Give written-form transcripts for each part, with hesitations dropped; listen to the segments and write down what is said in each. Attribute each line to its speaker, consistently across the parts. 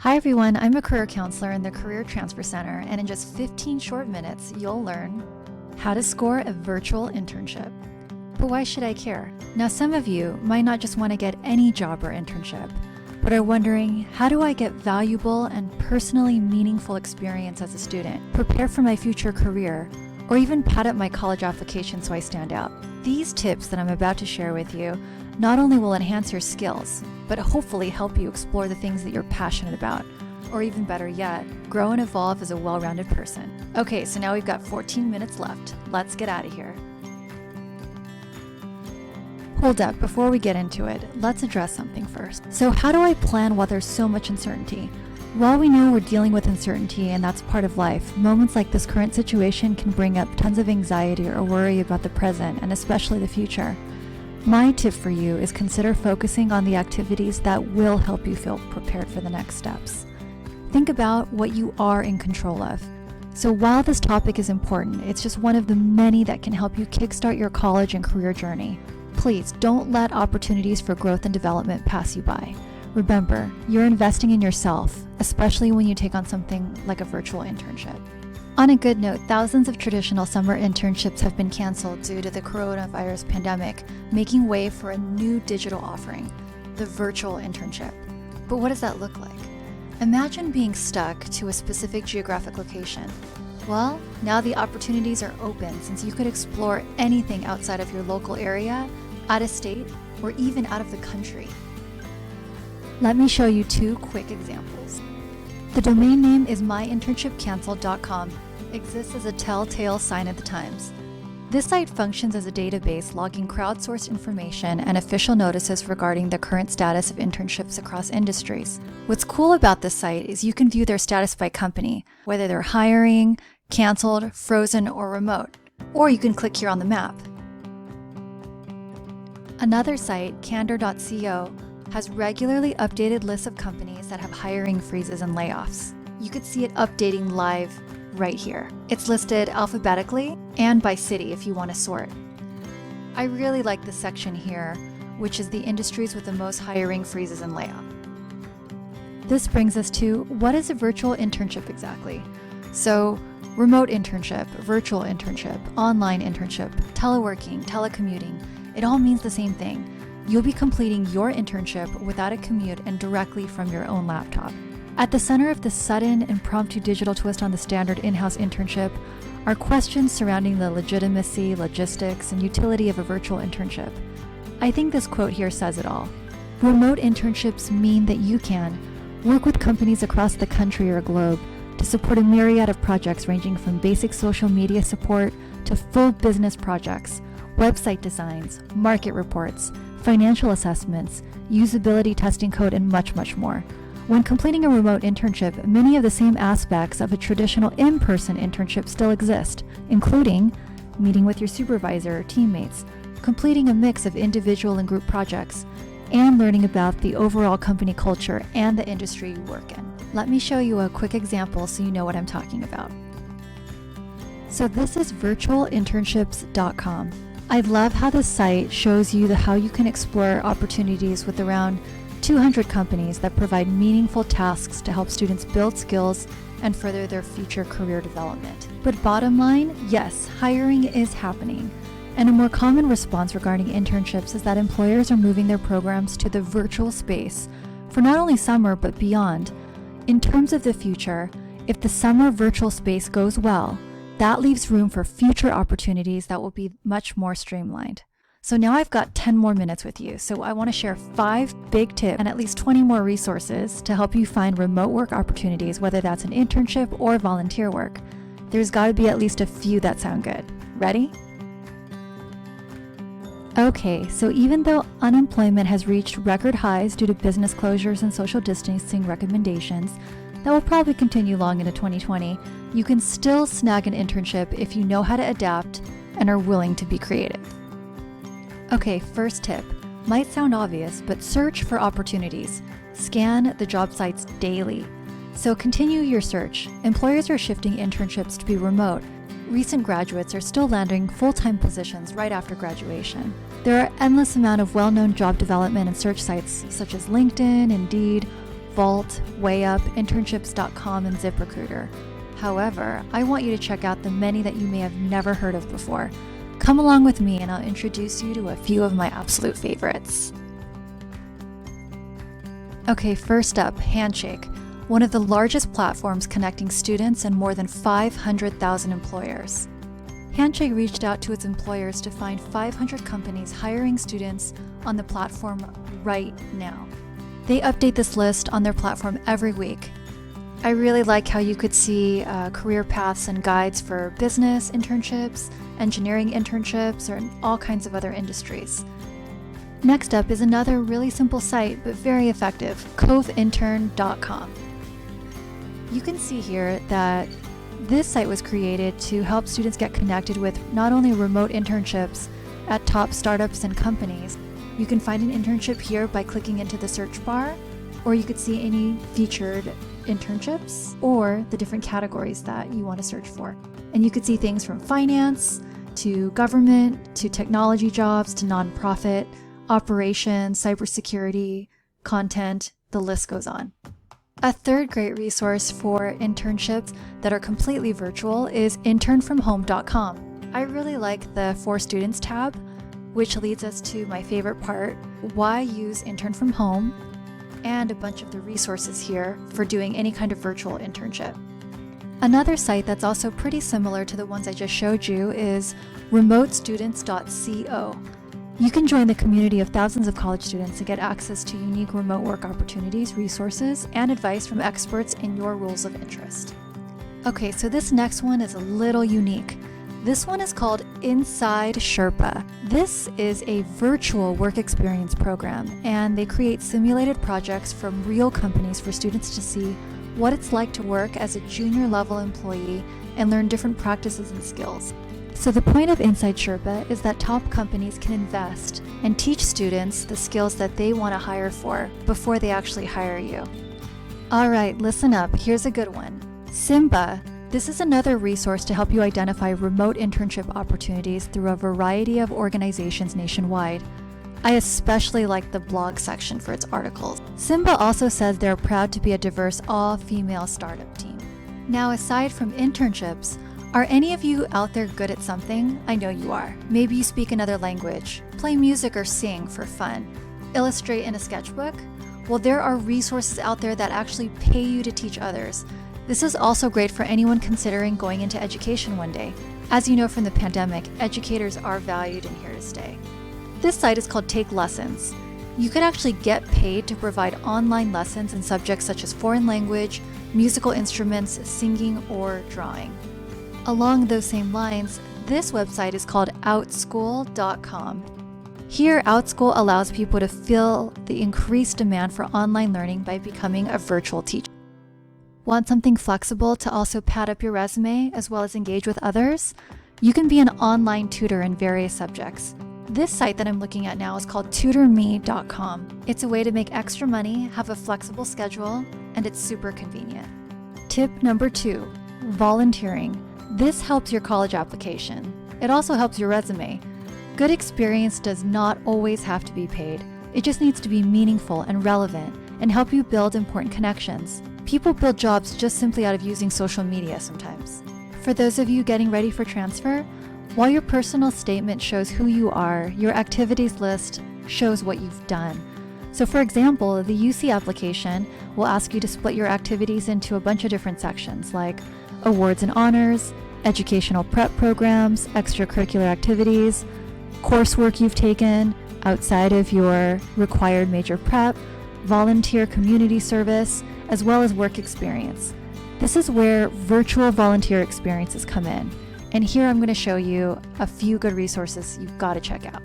Speaker 1: Hi everyone, I'm a career counselor in the Career Transfer Center, and in just 15 short minutes, you'll learn how to score a virtual internship. But why should I care? Now, some of you might not just want to get any job or internship, but are wondering, how do I get valuable and personally meaningful experience as a student, prepare for my future career, or even pad up my college application so I stand out? These tips that I'm about to share with you not only will enhance your skills, but hopefully help you explore the things that you're passionate about, or even better yet, grow and evolve as a well-rounded person. Okay, so now we've got 14 minutes left. Let's get out of here. Hold up, before we get into it, let's address something first. So how do I plan while there's so much uncertainty? While we know we're dealing with uncertainty and that's part of life, moments like this current situation can bring up tons of anxiety or worry about the present and especially the future. My tip for you is consider focusing on the activities that will help you feel prepared for the next steps. Think about what you are in control of. So while this topic is important, it's just one of the many that can help you kickstart your college and career journey. Please don't let opportunities for growth and development pass you by. Remember, you're investing in yourself, especially when you take on something like a virtual internship. On a good note, thousands of traditional summer internships have been canceled due to the coronavirus pandemic, making way for a new digital offering, the virtual internship. But what does that look like? Imagine being stuck to a specific geographic location. Well, now the opportunities are open since you could explore anything outside of your local area, out of state, or even out of the country. Let me show you two quick examples. The domain name is myinternshipcanceled.com, exists as a telltale sign of the times. This site functions as a database logging crowdsourced information and official notices regarding the current status of internships across industries. What's cool about this site is you can view their status by company, whether they're hiring, canceled, frozen, or remote, or you can click here on the map. Another site, candor.co, has regularly updated lists of companies that have hiring freezes and layoffs. You could see it updating live right here. It's listed alphabetically and by city if you want to sort. I really like this section here, which is the industries with the most hiring freezes and layoff. This brings us to, what is a virtual internship exactly? So, remote internship, virtual internship, online internship, teleworking, telecommuting, it all means the same thing. You'll be completing your internship without a commute and directly from your own laptop. At the center of this sudden, impromptu digital twist on the standard in-house internship are questions surrounding the legitimacy, logistics, and utility of a virtual internship. I think this quote here says it all. Remote internships mean that you can work with companies across the country or globe to support a myriad of projects ranging from basic social media support to full business projects, website designs, market reports, financial assessments, usability testing code, and much, much more. When completing a remote internship, many of the same aspects of a traditional in-person internship still exist, including meeting with your supervisor or teammates, completing a mix of individual and group projects, and learning about the overall company culture and the industry you work in. Let me show you a quick example so you know what I'm talking about. So this is virtualinternships.com. I love how the site shows you how you can explore opportunities with around 200 companies that provide meaningful tasks to help students build skills and further their future career development. But bottom line, yes, hiring is happening. And a more common response regarding internships is that employers are moving their programs to the virtual space for not only summer but beyond. In terms of the future, if the summer virtual space goes well, that leaves room for future opportunities that will be much more streamlined. So now I've got 10 more minutes with you, so I want to share 5 big tips and at least 20 more resources to help you find remote work opportunities, whether that's an internship or volunteer work. There's got to be at least a few that sound good. Ready? Okay, so even though unemployment has reached record highs due to business closures and social distancing recommendations, that will probably continue long into 2020, you can still snag an internship if you know how to adapt and are willing to be creative. Okay, first tip. Might sound obvious, but search for opportunities. Scan the job sites daily. So continue your search. Employers are shifting internships to be remote. Recent graduates are still landing full-time positions right after graduation. There are endless amount of well-known job development and search sites such as LinkedIn, Indeed, Vault, WayUp, Internships.com, and ZipRecruiter. However, I want you to check out the many that you may have never heard of before. Come along with me and I'll introduce you to a few of my absolute favorites. Okay, first up, Handshake, one of the largest platforms connecting students and more than 500,000 employers. Handshake reached out to its employers to find 500 companies hiring students on the platform right now. They update this list on their platform every week. I really like how you could see career paths and guides for business internships, engineering internships, or all kinds of other industries. Next up is another really simple site, but very effective, coveintern.com. You can see here that this site was created to help students get connected with not only remote internships at top startups and companies. You can find an internship here by clicking into the search bar, or you could see any featured internships or the different categories that you want to search for. And you could see things from finance to government to technology jobs to nonprofit, operations, cybersecurity, content, the list goes on. A third great resource for internships that are completely virtual is internfromhome.com. I really like the For Students tab, which leads us to my favorite part, why use Intern from Home, and a bunch of the resources here for doing any kind of virtual internship. Another site that's also pretty similar to the ones I just showed you is remotestudents.co. You can join the community of thousands of college students to get access to unique remote work opportunities, resources, and advice from experts in your roles of interest. Okay, so this next one is a little unique. This one is called Inside Sherpa. This is a virtual work experience program, and they create simulated projects from real companies for students to see what it's like to work as a junior level employee and learn different practices and skills. So the point of Inside Sherpa is that top companies can invest and teach students the skills that they want to hire for before they actually hire you. All right, listen up. Here's a good one. Simba. This is another resource to help you identify remote internship opportunities through a variety of organizations nationwide. I especially like the blog section for its articles. Simba also says they're proud to be a diverse all-female startup team. Now, aside from internships, are any of you out there good at something? I know you are. Maybe you speak another language, play music or sing for fun, illustrate in a sketchbook? Well, there are resources out there that actually pay you to teach others. This is also great for anyone considering going into education one day. As you know from the pandemic, educators are valued and here to stay. This site is called Take Lessons. You could actually get paid to provide online lessons in subjects such as foreign language, musical instruments, singing, or drawing. Along those same lines, this website is called outschool.com. Here, OutSchool allows people to fill the increased demand for online learning by becoming a virtual teacher. Want something flexible to also pad up your resume as well as engage with others? You can be an online tutor in various subjects. This site that I'm looking at now is called TutorMe.com. It's a way to make extra money, have a flexible schedule, and it's super convenient. Tip number 2, volunteering. This helps your college application. It also helps your resume. Good experience does not always have to be paid. It just needs to be meaningful and relevant and help you build important connections. People build jobs just simply out of using social media sometimes. For those of you getting ready for transfer, while your personal statement shows who you are, your activities list shows what you've done. So for example, the UC application will ask you to split your activities into a bunch of different sections like awards and honors, educational prep programs, extracurricular activities, coursework you've taken outside of your required major prep, volunteer community service, as well as work experience. This is where virtual volunteer experiences come in. And here I'm going to show you a few good resources you've got to check out.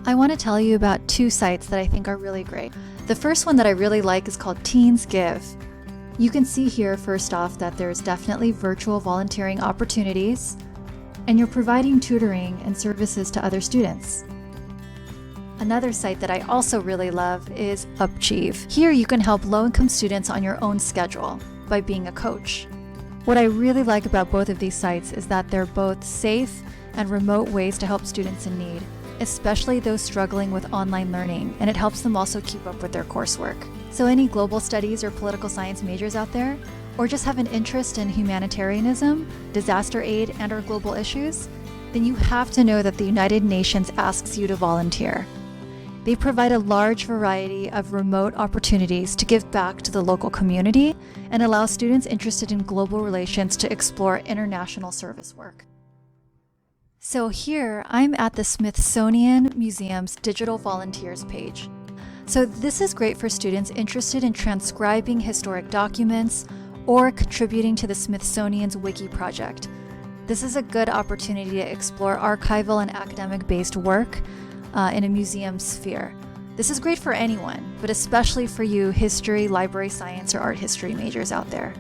Speaker 1: I want to tell you about 2 sites that I think are really great. The first one that I really like is called Teensgive. You can see here first off that there's definitely virtual volunteering opportunities, and you're providing tutoring and services to other students. Another site that I also really love is Upchieve. Here you can help low-income students on your own schedule by being a coach. What I really like about both of these sites is that they're both safe and remote ways to help students in need, especially those struggling with online learning, and it helps them also keep up with their coursework. So any global studies or political science majors out there, or just have an interest in humanitarianism, disaster aid, and/or global issues, then you have to know that the United Nations asks you to volunteer. They provide a large variety of remote opportunities to give back to the local community and allow students interested in global relations to explore international service work. So here, I'm at the Smithsonian Museum's Digital Volunteers page. So this is great for students interested in transcribing historic documents or contributing to the Smithsonian's Wiki project. This is a good opportunity to explore archival and academic-based work in a museum sphere. This is great for anyone, but especially for you history, library science, or art history majors out there.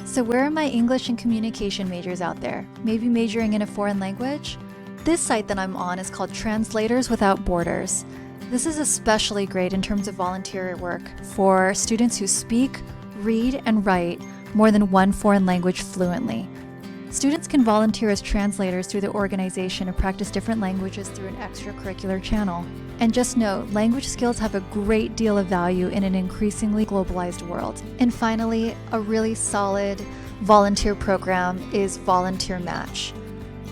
Speaker 1: So where are my English and communication majors out there? Maybe majoring in a foreign language? This site that I'm on is called Translators Without Borders. This is especially great in terms of volunteer work for students who speak, read, and write more than one foreign language fluently. Students can volunteer as translators through the organization and practice different languages through an extracurricular channel. And just note, language skills have a great deal of value in an increasingly globalized world. And finally, a really solid volunteer program is Volunteer Match.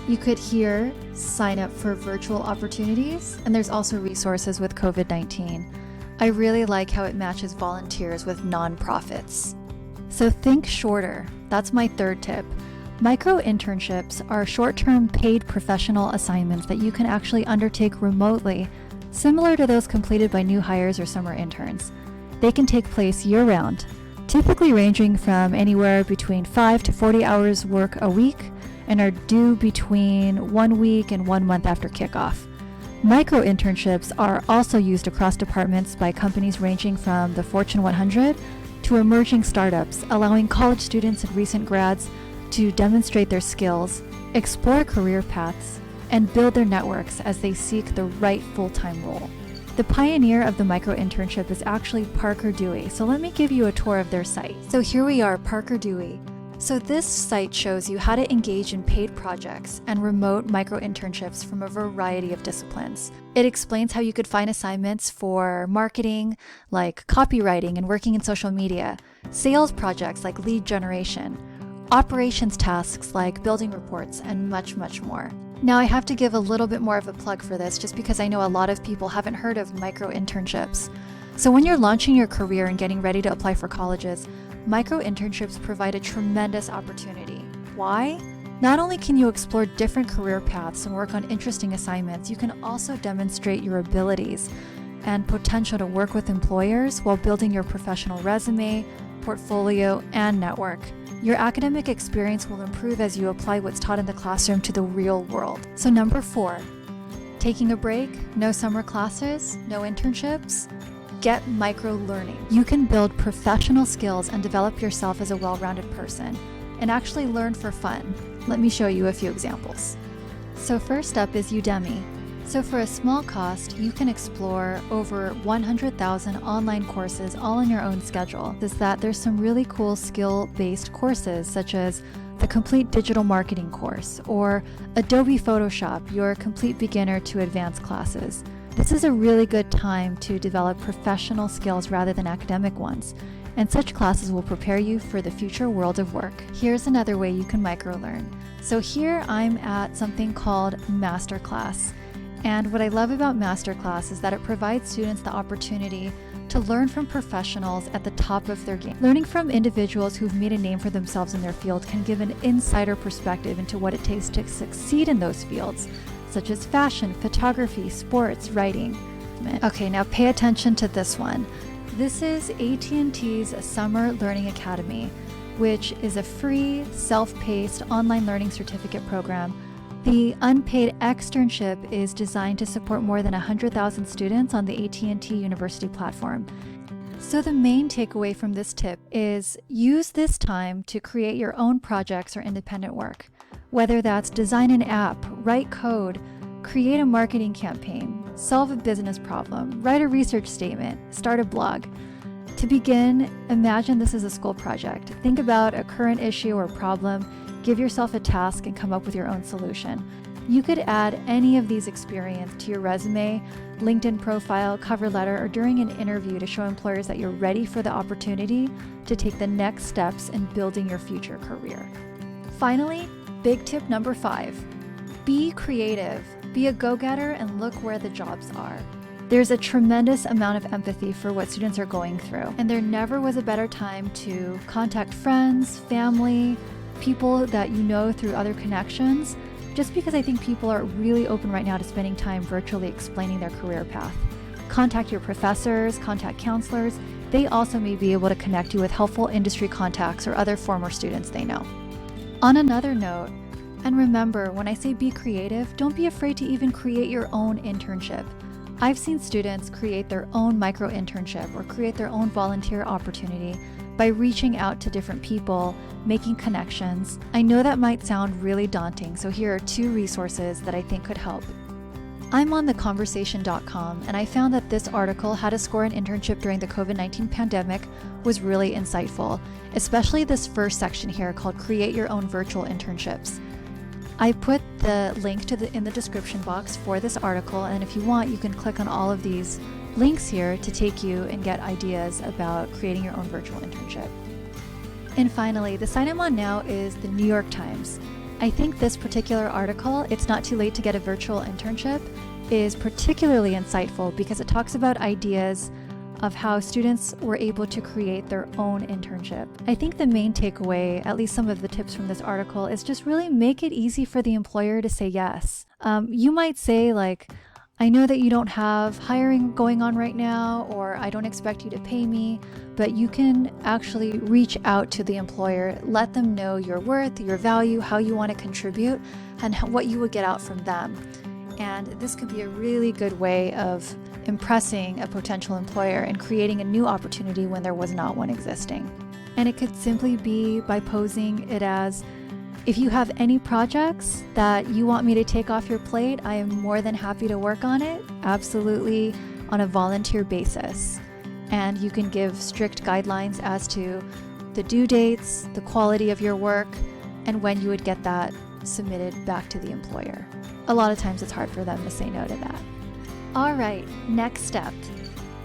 Speaker 1: You could here sign up for virtual opportunities, and there's also resources with COVID-19. I really like how it matches volunteers with nonprofits. So think shorter. That's my third tip. Micro-internships are short-term paid professional assignments that you can actually undertake remotely, similar to those completed by new hires or summer interns. They can take place year-round, typically ranging from anywhere between 5 to 40 hours work a week, and are due between 1 week and 1 month after kickoff. Micro-internships are also used across departments by companies ranging from the Fortune 100 to emerging startups, allowing college students and recent grads to demonstrate their skills, explore career paths, and build their networks as they seek the right full-time role. The pioneer of the micro-internship is actually Parker Dewey, so let me give you a tour of their site. So here we are, Parker Dewey. So this site shows you how to engage in paid projects and remote micro-internships from a variety of disciplines. It explains how you could find assignments for marketing, like copywriting and working in social media, sales projects like lead generation, operations tasks like building reports, and much, much more. Now I have to give a little bit more of a plug for this just because I know a lot of people haven't heard of micro-internships. So when you're launching your career and getting ready to apply for colleges, micro-internships provide a tremendous opportunity. Why? Not only can you explore different career paths and work on interesting assignments, you can also demonstrate your abilities and potential to work with employers while building your professional resume, portfolio, and network. Your academic experience will improve as you apply what's taught in the classroom to the real world. So number 4, taking a break, no summer classes, no internships, get micro-learning. You can build professional skills and develop yourself as a well-rounded person, and actually learn for fun. Let me show you a few examples. So first up is Udemy. So for a small cost, you can explore over 100,000 online courses all on your own schedule. Is that there's some really cool skill-based courses such as the Complete Digital Marketing course or Adobe Photoshop, your complete beginner to advanced classes. This is a really good time to develop professional skills rather than academic ones, and such classes will prepare you for the future world of work. Here's another way you can microlearn. So here I'm at something called Masterclass. And what I love about Masterclass is that it provides students the opportunity to learn from professionals at the top of their game. Learning from individuals who've made a name for themselves in their field can give an insider perspective into what it takes to succeed in those fields, such as fashion, photography, sports, writing. Okay, now pay attention to this one. This is AT&T's Summer Learning Academy, which is a free, self-paced online learning certificate program. The unpaid externship is designed to support more than 100,000 students on the AT&T University platform. So the main takeaway from this tip is use this time to create your own projects or independent work. Whether that's design an app, write code, create a marketing campaign, solve a business problem, write a research statement, start a blog. To begin, imagine this as a school project. Think about a current issue or problem, give yourself a task, and come up with your own solution. You could add any of these experiences to your resume, LinkedIn profile, cover letter, or during an interview to show employers that you're ready for the opportunity to take the next steps in building your future career. Finally, big tip number 5, be creative. Be a go-getter and look where the jobs are. There's a tremendous amount of empathy for what students are going through, and there never was a better time to contact friends, family, people that you know through other connections, just because I think people are really open right now to spending time virtually explaining their career path. Contact your professors, contact counselors. They also may be able to connect you with helpful industry contacts or other former students they know. On another note, and remember, when I say be creative, don't be afraid to even create your own internship. I've seen students create their own micro internship or create their own volunteer opportunity by reaching out to different people, making connections. I know that might sound really daunting, so here are 2 resources that I think could help. I'm on theconversation.com, and I found that this article, How to Score an Internship During the COVID-19 Pandemic, was really insightful, especially this first section here called Create Your Own Virtual Internships. I put the link in the description box for this article, and if you want, you can click on all of these links here to take you and get ideas about creating your own virtual internship. And finally, the site I'm on now is the New York Times. I think this particular article, It's Not Too Late to Get a Virtual Internship, is particularly insightful because it talks about ideas of how students were able to create their own internship. I think the main takeaway, at least some of the tips from this article, is just really make it easy for the employer to say yes. You might say like, I know that you don't have hiring going on right now, or I don't expect you to pay me, but you can actually reach out to the employer, let them know your worth, your value, how you want to contribute, and what you would get out from them. And this could be a really good way of impressing a potential employer and creating a new opportunity when there was not one existing. And it could simply be by posing it as, if you have any projects that you want me to take off your plate, I am more than happy to work on it, absolutely on a volunteer basis. And you can give strict guidelines as to the due dates, the quality of your work, and when you would get that submitted back to the employer. A lot of times it's hard for them to say no to that. All right, next step,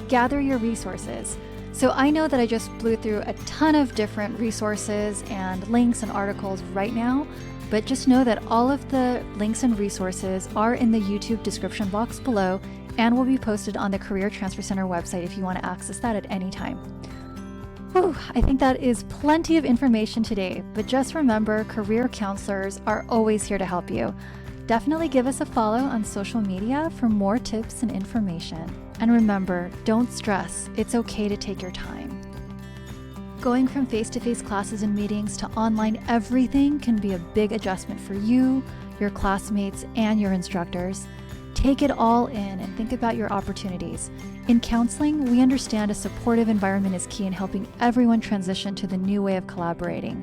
Speaker 1: gather your resources. So I know that I just blew through a ton of different resources and links and articles right now, but just know that all of the links and resources are in the YouTube description box below and will be posted on the Career Transfer Center website if you want to access that at any time. Whew, I think that is plenty of information today, but just remember, career counselors are always here to help you. Definitely give us a follow on social media for more tips and information. And remember, don't stress. It's okay to take your time. Going from face-to-face classes and meetings to online everything can be a big adjustment for you, your classmates, and your instructors. Take it all in and think about your opportunities. In counseling, we understand a supportive environment is key in helping everyone transition to the new way of collaborating.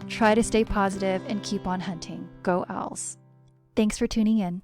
Speaker 1: Try to stay positive and keep on hunting. Go Owls. Thanks for tuning in.